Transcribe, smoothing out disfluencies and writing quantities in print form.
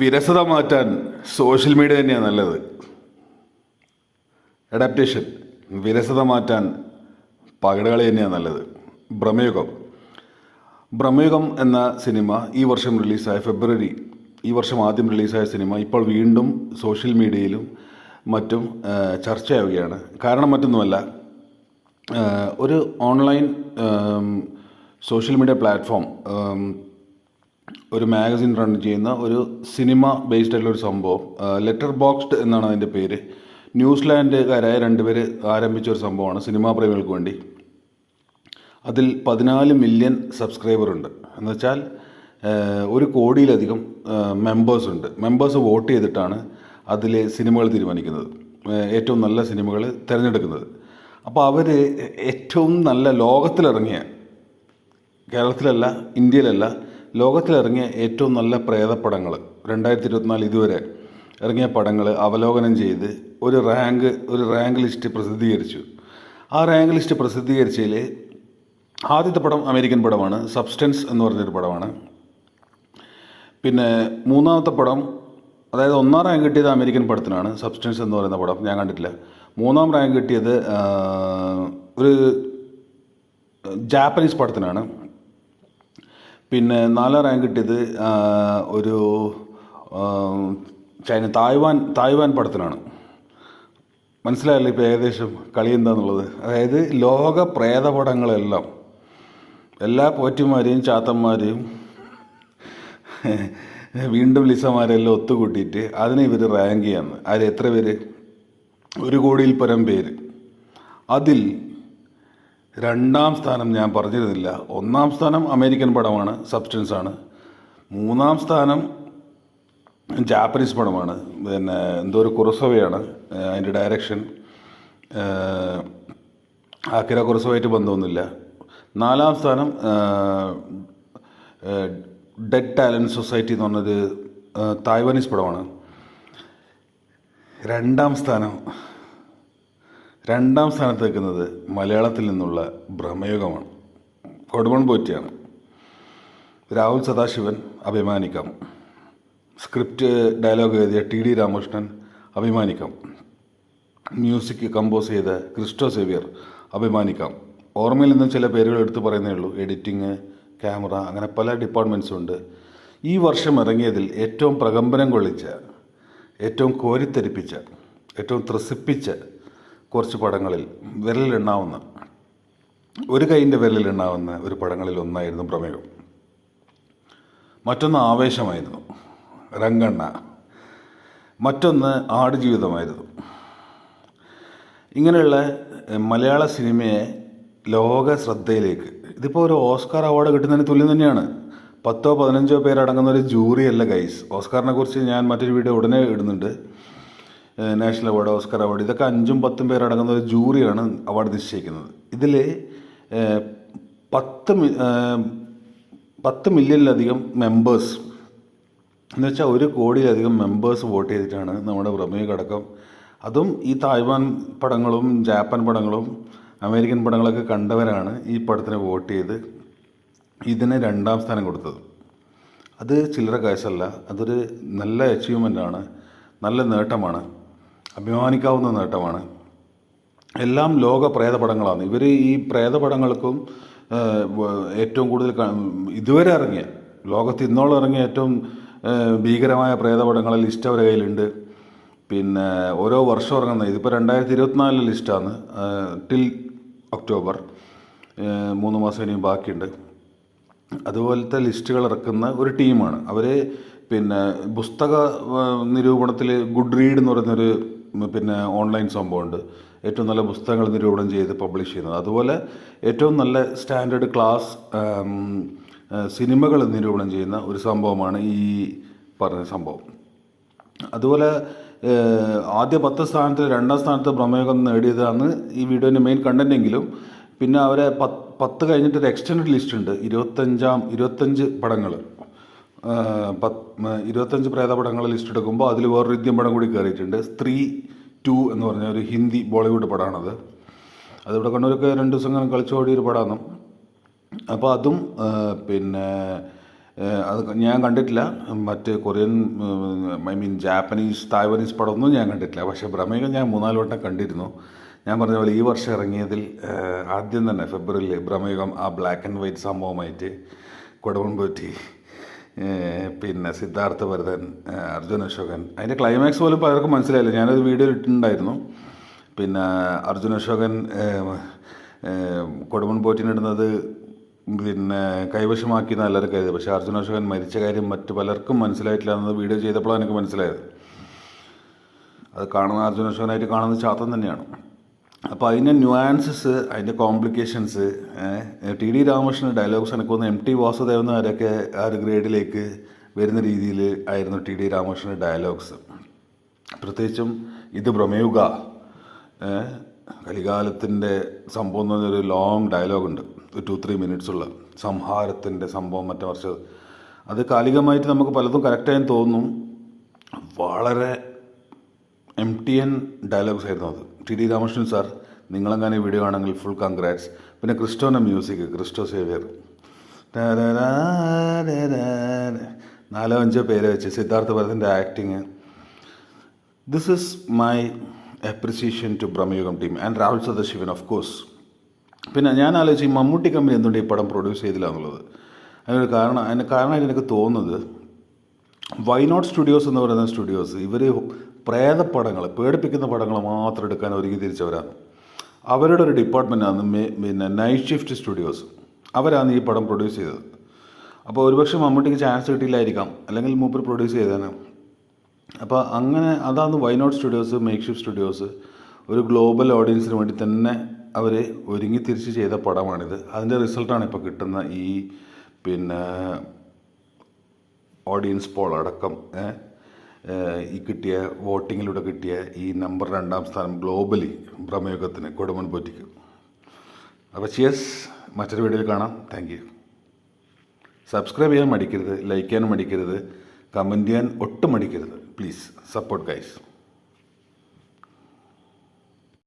വിരസത മാറ്റാൻ social media തന്നെയാണ് നല്ലത്. അഡാപ്റ്റേഷൻ. വിരസത മാറ്റാൻ പകടകളി തന്നെയാണ് നല്ലത്. ബ്രഹ്മയുഗം എന്ന സിനിമ ഈ വർഷം റിലീസായ ഫെബ്രുവരി ഈ വർഷം ആദ്യം റിലീസായ സിനിമ ഇപ്പോൾ വീണ്ടും സോഷ്യൽ മീഡിയയിലും മറ്റും ചർച്ചയാവുകയാണ്. കാരണം മറ്റൊന്നുമല്ല, ഒരു ഓൺലൈൻ സോഷ്യൽ മീഡിയ പ്ലാറ്റ്ഫോം ഒരു മാഗസിൻ റൺ ചെയ്യുന്ന ഒരു സിനിമ ബേസ്ഡ് ആയിട്ടുള്ള ഒരു സംഭവം, ലെറ്റർ ബോക്സ്ഡ് എന്നാണ് അതിൻ്റെ പേര്. ന്യൂസിലാൻഡുകാരായ രണ്ടുപേര് ആരംഭിച്ച ഒരു സംഭവമാണ് സിനിമാ പ്രേമികൾക്ക് വേണ്ടി. അതിൽ 14 മില്യൺ സബ്സ്ക്രൈബറുണ്ട്. എന്നുവെച്ചാൽ 1 കോടിയിലധികം മെമ്പേഴ്സുണ്ട്. മെമ്പേഴ്സ് വോട്ട് ചെയ്തിട്ടാണ് അതിലെ സിനിമകൾ തീരുമാനിക്കുന്നത്, ഏറ്റവും നല്ല സിനിമകൾ തിരഞ്ഞെടുക്കുന്നത്. അപ്പോൾ അവർ ഏറ്റവും നല്ല ലോകത്തിലിറങ്ങിയ, കേരളത്തിലല്ല ഇന്ത്യയിലല്ല ലോകത്തിലിറങ്ങിയ ഏറ്റവും നല്ല പ്രേതപ്പടങ്ങൾ 2024 ഇതുവരെ ഇറങ്ങിയ പടങ്ങൾ അവലോകനം ചെയ്ത് ഒരു റാങ്ക് ലിസ്റ്റ് പ്രസിദ്ധീകരിച്ചു. ആ റാങ്ക് ലിസ്റ്റ് പ്രസിദ്ധീകരിച്ചതിൽ ആദ്യത്തെ പടം അമേരിക്കൻ പടമാണ്, സബ്സ്റ്റൻസ് എന്ന് പറഞ്ഞൊരു പടമാണ്. പിന്നെ മൂന്നാമത്തെ പടം, അതായത് 1ാം റാങ്ക് കിട്ടിയത് അമേരിക്കൻ പടത്തിനാണ്, സബ്സ്റ്റൻസ് എന്ന് പറയുന്ന പടം ഞാൻ കണ്ടിട്ടില്ല. 3ാം റാങ്ക് കിട്ടിയത് ഒരു ജാപ്പനീസ് പടത്തിനാണ്. പിന്നെ 4ാം റാങ്ക് കിട്ടിയത് ഒരു തായ്വാൻ പടത്തിനാണ്. മനസ്സിലായല്ലോ ഇപ്പോൾ ഏകദേശം കളി എന്താണെന്നുള്ളത്. അതായത് ലോക പ്രേതപടങ്ങളെല്ലാം എല്ലാ പോറ്റിമാരെയും ചാത്തന്മാരെയും വീണ്ടും ലിസമാരെല്ലാം ഒത്തുകൂട്ടിയിട്ട് അതിനെ ഇവർ റാങ്ക് ചെയ്യാന്ന്. അതിൽ എത്ര പേര്? 1 കോടിയിൽ പരം പേര്. അതിൽ 2ാം സ്ഥാനം ഞാൻ പറഞ്ഞിരുന്നില്ല. 1ാം സ്ഥാനം അമേരിക്കൻ പടമാണ്, സബ്സ്റ്റൻസ് ആണ്. 3ാം സ്ഥാനം ജാപ്പനീസ് പടമാണ്, പിന്നെ എന്തോ ഒരു കുറസോവയാണ് അതിൻ്റെ ഡയറക്ഷൻ. ആക്കിര കുറസോവായിട്ട് ബന്ധമൊന്നുമില്ല. 4ാം സ്ഥാനം ഡെഡ് ടാലൻറ്റ് സൊസൈറ്റി എന്ന് പറഞ്ഞൊരു തായ്വാനീസ് പടമാണ്. 2ാം സ്ഥാനത്ത് നിൽക്കുന്നത് മലയാളത്തിൽ നിന്നുള്ള ബ്രഹ്മയുഗമാണ്, കൊടുമൺ പോറ്റിയാണ്. രാഹുൽ സദാശിവൻ അഭിമാനിക്കാം. സ്ക്രിപ്റ്റ് ഡയലോഗ് എഴുതിയ TD രാമകൃഷ്ണൻ അഭിമാനിക്കാം. മ്യൂസിക് കമ്പോസ് ചെയ്ത ക്രിസ്റ്റോ സേവിയർ അഭിമാനിക്കാം. ഓർമ്മയിൽ നിന്ന് ചില പേരുകൾ എടുത്ത് പറയുന്നേ ഉള്ളൂ. എഡിറ്റിങ്, ക്യാമറ, അങ്ങനെ പല ഡിപ്പാർട്ട്മെൻറ്റ്സും ഉണ്ട്. ഈ വർഷം ഇറങ്ങിയതിൽ ഏറ്റവും പ്രകമ്പനം കൊള്ളിച്ച, ഏറ്റവും കോരിത്തെരിപ്പിച്ച, ഏറ്റവും ത്രസിപ്പിച്ച കുറച്ച് പടങ്ങളിൽ ഒരു കൈയിൻ്റെ വിരലിലെണ്ണാവുന്ന ഒരു പടങ്ങളിൽ ഒന്നായിരുന്നു പ്രമേയം. മറ്റൊന്ന് ആവേശമായിരുന്നു, രംഗണ്ണ. മറ്റൊന്ന് ആടുജീവിതമായിരുന്നു. ഇങ്ങനെയുള്ള മലയാള സിനിമയെ ലോക ശ്രദ്ധയിലേക്ക്, ഇതിപ്പോൾ ഒരു ഓസ്കാർ അവാർഡ് കിട്ടുന്നതിന് തുല്യം തന്നെയാണ്. 10-15 പേരടങ്ങുന്ന ഒരു ജൂറിയല്ല ഗൈസ്. ഓസ്കാറിനെ കുറിച്ച് ഞാൻ മറ്റൊരു വീഡിയോ ഉടനെ ഇടുന്നുണ്ട്. നാഷണൽ അവാർഡ്, ഓസ്കാർ അവാർഡ്, ഇതൊക്കെ 5-10 പേരടങ്ങുന്ന ഒരു ജൂറിയാണ് അവാർഡ് നിശ്ചയിക്കുന്നത്. ഇതിൽ 10 മില്യണിലധികം മെമ്പേഴ്സ്, എന്ന് വെച്ചാൽ 1 കോടിയിലധികം മെമ്പേഴ്സ് വോട്ട് ചെയ്തിട്ടാണ് നമ്മുടെ പ്രമേയടക്കം. അതും ഈ തായ്വാൻ പടങ്ങളും ജാപ്പാൻ പടങ്ങളും അമേരിക്കൻ പടങ്ങളൊക്കെ കണ്ടവരാണ് ഈ പടത്തിന് വോട്ട് ചെയ്ത് ഇതിന് 2ാം സ്ഥാനം കൊടുത്തത്. അത് ചില്ലറ കാശല്ല, അതൊരു നല്ല അച്ചീവ്മെൻ്റാണ്, നല്ല നേട്ടമാണ്, അഭിമാനിക്കാവുന്ന നേട്ടമാണ്. എല്ലാം ലോക പ്രേതപടങ്ങളാണ്. ഇവർ ഈ പ്രേതപടങ്ങൾക്കും ഏറ്റവും കൂടുതൽ ഇതുവരെ ഇറങ്ങിയ, ലോകത്ത് ഇന്നോളം ഇറങ്ങിയ ഏറ്റവും ഭീകരമായ പ്രേതപടങ്ങളെ ലിസ്റ്റ് അവരുടെ കയ്യിലുണ്ട്. പിന്നെ ഓരോ വർഷം ഇറങ്ങുന്ന, ഇതിപ്പോൾ 2024 ലിസ്റ്റാണ്, ടിൽ ഒക്ടോബർ, 3 മാസം ഇനിയും ബാക്കിയുണ്ട്. അതുപോലത്തെ ലിസ്റ്റുകൾ ഇറക്കുന്ന ഒരു ടീമാണ് അവർ. പിന്നെ പുസ്തക നിരൂപണത്തിൽ ഗുഡ് റീഡ് എന്ന് പറയുന്നൊരു ഓൺലൈൻ സംഭവമുണ്ട്. ഏറ്റവും നല്ല പുസ്തകങ്ങൾ നിരൂപണം ചെയ്ത് പബ്ലിഷ് ചെയ്യുന്നത്. അതുപോലെ ഏറ്റവും നല്ല സ്റ്റാൻഡേർഡ് ക്ലാസ് സിനിമകൾ നിരൂപണം ചെയ്യുന്ന ഒരു സംഭവമാണ് ഈ പറഞ്ഞ സംഭവം. അതുപോലെ ആദ്യ 10 സ്ഥാനത്തിൽ 2ാം സ്ഥാനത്ത് ബ്രഹ്മയുഗം നേടിയതാണ് ഈ വീഡിയോൻ്റെ മെയിൻ കണ്ടൻറ്റെങ്കിലും. പിന്നെ അവരെ 10 കഴിഞ്ഞിട്ട് ഒരു എക്സ്റ്റൻഡ് ലിസ്റ്റ് ഉണ്ട്. 25 പടങ്ങൾ, 25 പ്രേതപടങ്ങൾ ലിസ്റ്റ് എടുക്കുമ്പോൾ അതിൽ വേറൊരു ഇന്ത്യൻ പടം കൂടി കയറിയിട്ടുണ്ട്. സ്ത്രീ 2 എന്ന് പറഞ്ഞ ഒരു ഹിന്ദി ബോളിവുഡ് പടമാണത്. അതിവിടെ കണ്ണൂരൊക്കെ 2 ദിവസം കളിച്ചോടിയൊരു പടമാണ്. അപ്പോൾ അതും പിന്നെ അത് ഞാൻ കണ്ടിട്ടില്ല. മറ്റ് കൊറിയൻ ജാപ്പനീസ് തായ്വാനീസ് പടമൊന്നും ഞാൻ കണ്ടിട്ടില്ല. പക്ഷേ ഭ്രമയുഗം ഞാൻ 3-4 വട്ടം കണ്ടിരുന്നു. ഞാൻ പറഞ്ഞ പോലെ ഈ വർഷം ഇറങ്ങിയതിൽ ആദ്യം തന്നെ ഫെബ്രുവരിയിൽ ഭ്രമയുഗം ആ ബ്ലാക്ക് ആൻഡ് വൈറ്റ് സംഭവമായിട്ട് കൊടുമൺ പോറ്റി, പിന്നെ സിദ്ധാർത്ഥ ഭരതൻ, അർജുൻ അശോകൻ, അതിൻ്റെ ക്ലൈമാക്സ് പോലും പലർക്കും മനസ്സിലായില്ല. ഞാനത് വീഡിയോയിൽ ഇട്ടിട്ടുണ്ടായിരുന്നു. പിന്നെ അർജുൻ അശോകൻ കൊടുമൺ പോറ്റിനിടുന്നത് പിന്നെ കൈവശമാക്കിയെന്ന് എല്ലാവരും കരുതി. പക്ഷേ അർജുൻ അശോകൻ മരിച്ച കാര്യം മറ്റ് പലർക്കും മനസ്സിലായിട്ടില്ല എന്നത് വീഡിയോ ചെയ്തപ്പോഴാണ് എനിക്ക് മനസ്സിലായത്. അത് കാണുന്ന അർജുൻ അശോകനായിട്ട് കാണുന്നത് ചാത്തൻ തന്നെയാണ്. അപ്പോൾ അതിൻ്റെ ന്യൂആൻസസ്, അതിൻ്റെ complications, T D Ramakrishnan dialogues എനിക്ക് തോന്നുന്നു MT വാസുദേവൻ വരെയൊക്കെ ആ ഒരു ഗ്രേഡിലേക്ക് വരുന്ന രീതിയിൽ ആയിരുന്നു ടി ഡി രാമകൃഷ്ണൻ്റെ ഡയലോഗ്സ്. പ്രത്യേകിച്ചും ഇത് ഭ്രമയുഗ കലികാലത്തിൻ്റെ സംഭവം എന്ന് പറഞ്ഞൊരു ലോങ് ഡയലോഗുണ്ട്, 2-3 minutes ഉള്ള സംഹാരത്തിൻ്റെ സംഭവം മറ്റേ മറിച്ചത്. അത് കാലികമായിട്ട് നമുക്ക് പലതും കറക്റ്റായെന്ന് തോന്നും. വളരെ MTN ഡയലോഗ്സ് ആയിരുന്നു അത്. ടി ഡി രാമകൃഷ്ണൻ സാർ, നിങ്ങളെങ്ങനെ വീഡിയോ ആണെങ്കിൽ ഫുൾ കൺഗ്രാറ്റ്സ്. പിന്നെ ക്രിസ്റ്റോൻ്റെ മ്യൂസിക്, ക്രിസ്റ്റോ സേവിയർ, 4-5 പേരെ വെച്ച് സിദ്ധാർത്ഥ ഭരതൻ്റെ acting. This is my appreciation to Bramayugam team and Rahul Sadasivan of course. പിന്നെ ഞാൻ ആലോചിച്ച് ഈ മമ്മൂട്ടി കമ്പനി എന്തുകൊണ്ട് ഈ പടം പ്രൊഡ്യൂസ് ചെയ്തില്ല എന്നുള്ളത്. അതിനൊരു കാരണമായിട്ട് എനിക്ക് തോന്നുന്നത്, വൈനോട്ട് സ്റ്റുഡിയോസ് എന്ന് പറയുന്ന സ്റ്റുഡിയോസ് ഇവർ പ്രേതപ്പടങ്ങൾ, പേടിപ്പിക്കുന്ന പടങ്ങൾ മാത്രം എടുക്കാൻ ഒരുങ്ങി തിരിച്ചവരാണ്. അവരുടെ ഒരു ഡിപ്പാർട്ട്മെൻറ്റാണ് പിന്നെ നൈറ്റ് ഷിഫ്റ്റ് സ്റ്റുഡിയോസ്. അവരാണ് ഈ പടം പ്രൊഡ്യൂസ് ചെയ്തത്. അപ്പോൾ ഒരുപക്ഷെ മമ്മൂട്ടിക്ക് ചാൻസ് കിട്ടിയില്ലായിരിക്കാം, അല്ലെങ്കിൽ മൂപ്പർ പ്രൊഡ്യൂസ് ചെയ്തേനെ. അപ്പോൾ അങ്ങനെ അതാണ് why not studios, make shift studios. ഒരു ഗ്ലോബൽ ഓഡിയൻസിന് വേണ്ടി തന്നെ അവർ ഒരുങ്ങി തിരിച്ച് ചെയ്ത പടമാണിത്. അതിൻ്റെ റിസൾട്ടാണ് ഇപ്പോൾ കിട്ടുന്ന ഈ പിന്നെ ഓഡിയൻസ് പോൾ അടക്കം ഈ കിട്ടിയ വോട്ടിങ്ങിലൂടെ കിട്ടിയ ഈ നമ്പർ 2-ാം സ്ഥാനം ഗ്ലോബലി ഭ്രമയുഗത്തിന്, കൊടുമൺ പോറ്റിക്ക്. അപ്പോൾ ചിയേഴ്സ്, മറ്റൊരു വീഡിയോയിൽ കാണാം. Thank you. സബ്സ്ക്രൈബ് ചെയ്യാൻ മടിക്കരുത്, ലൈക്ക് ചെയ്യാനും മടിക്കരുത്, കമൻറ്റ് ചെയ്യാൻ ഒട്ടും മടിക്കരുത്. Please support guys.